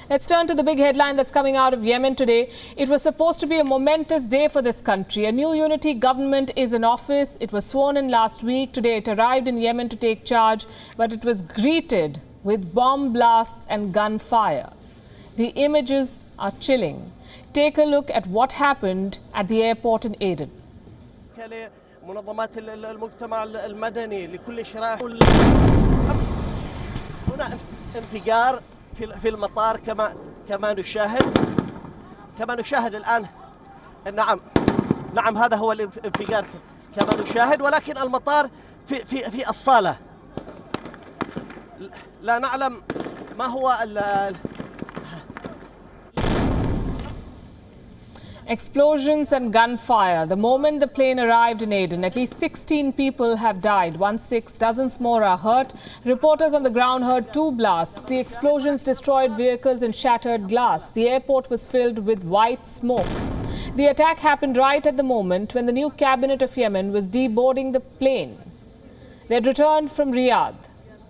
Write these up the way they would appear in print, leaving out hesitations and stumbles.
Let's turn to the big headline that's coming out of Yemen today. It was supposed to be a momentous day for this country. A new unity government is in office. It was sworn in last week. Today it arrived in Yemen to take charge, but it was greeted with bomb blasts and gunfire. The images are chilling. Take a look at what happened at the airport in Aden. منظمات المجتمع المدني لكل شرائح هنا انفجار في المطار كما نشاهد الآن. نعم هذا هو الانفجار كما نشاهد، ولكن المطار في الصالة. لا نعلم ما هو Explosions and gunfire. The moment the plane arrived in Aden, at least 16 people have died. 16 dozens more are hurt. Reporters on the ground heard 2 blasts. The explosions destroyed vehicles and shattered glass. The airport was filled with white smoke. The attack happened right at the moment when the new cabinet of Yemen was deboarding the plane. They had returned from Riyadh.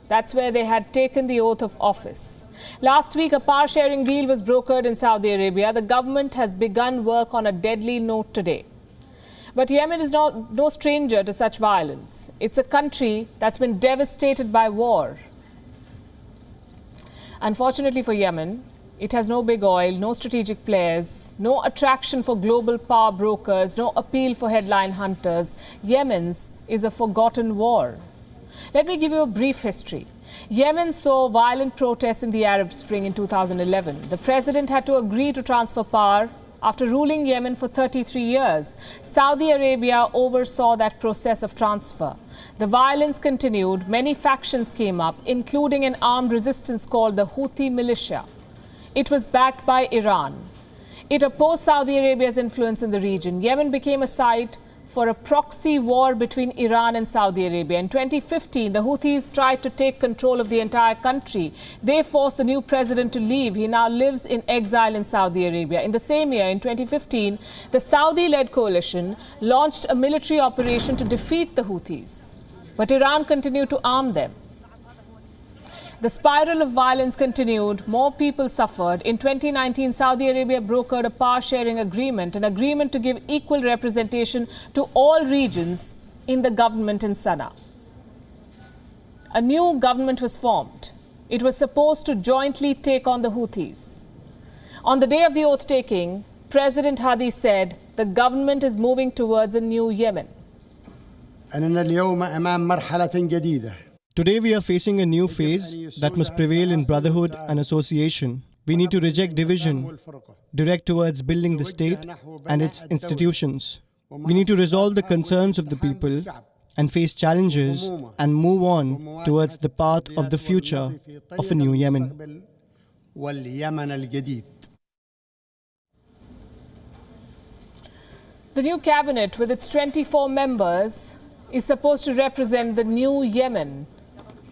That's where they had taken the oath of office. Last week, a power-sharing deal was brokered in Saudi Arabia. The government has begun work on a deadly note today. But Yemen is no stranger to such violence. It's a country that's been devastated by war. Unfortunately for Yemen, it has no big oil, no strategic players, no attraction for global power brokers, no appeal for headline hunters. Yemen's is a forgotten war. Let me give you a brief history. Yemen saw violent protests in the Arab Spring in 2011. The president had to agree to transfer power after ruling Yemen for 33 years. Saudi Arabia oversaw that process of transfer. The violence continued. Many factions came up, including an armed resistance called the Houthi militia. It was backed by Iran. It opposed Saudi Arabia's influence in the region. Yemen became a site for a proxy war between Iran and Saudi Arabia. In 2015, the Houthis tried to take control of the entire country. They forced the new president to leave. He now lives in exile in Saudi Arabia. In the same year, in 2015, the Saudi-led coalition launched a military operation to defeat the Houthis. But Iran continued to arm them. The spiral of violence continued. More people suffered. In 2019, Saudi Arabia brokered a power-sharing agreement, an agreement to give equal representation to all regions in the government in Sana'a. A new government was formed. It was supposed to jointly take on the Houthis. On the day of the oath-taking, President Hadi said the government is moving towards a new Yemen. Today we are facing a new phase that must prevail in brotherhood and association. We need to reject division, direct towards building the state and its institutions. We need to resolve the concerns of the people and face challenges and move on towards the path of the future of a new Yemen. The new cabinet, with its 24 members, is supposed to represent the new Yemen.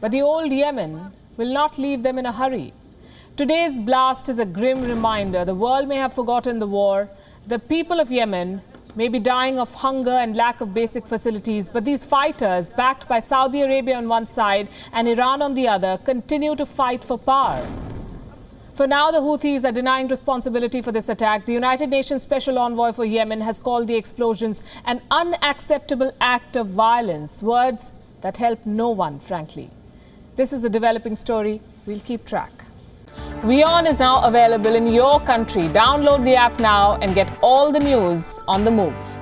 But the old Yemen will not leave them in a hurry. Today's blast is a grim reminder. The world may have forgotten the war. The people of Yemen may be dying of hunger and lack of basic facilities. But these fighters, backed by Saudi Arabia on one side and Iran on the other, continue to fight for power. For now, the Houthis are denying responsibility for this attack. The United Nations Special Envoy for Yemen has called the explosions an unacceptable act of violence. Words that help no one, frankly. This is a developing story. We'll keep track. WION is now available in your country. Download the app now and get all the news on the move.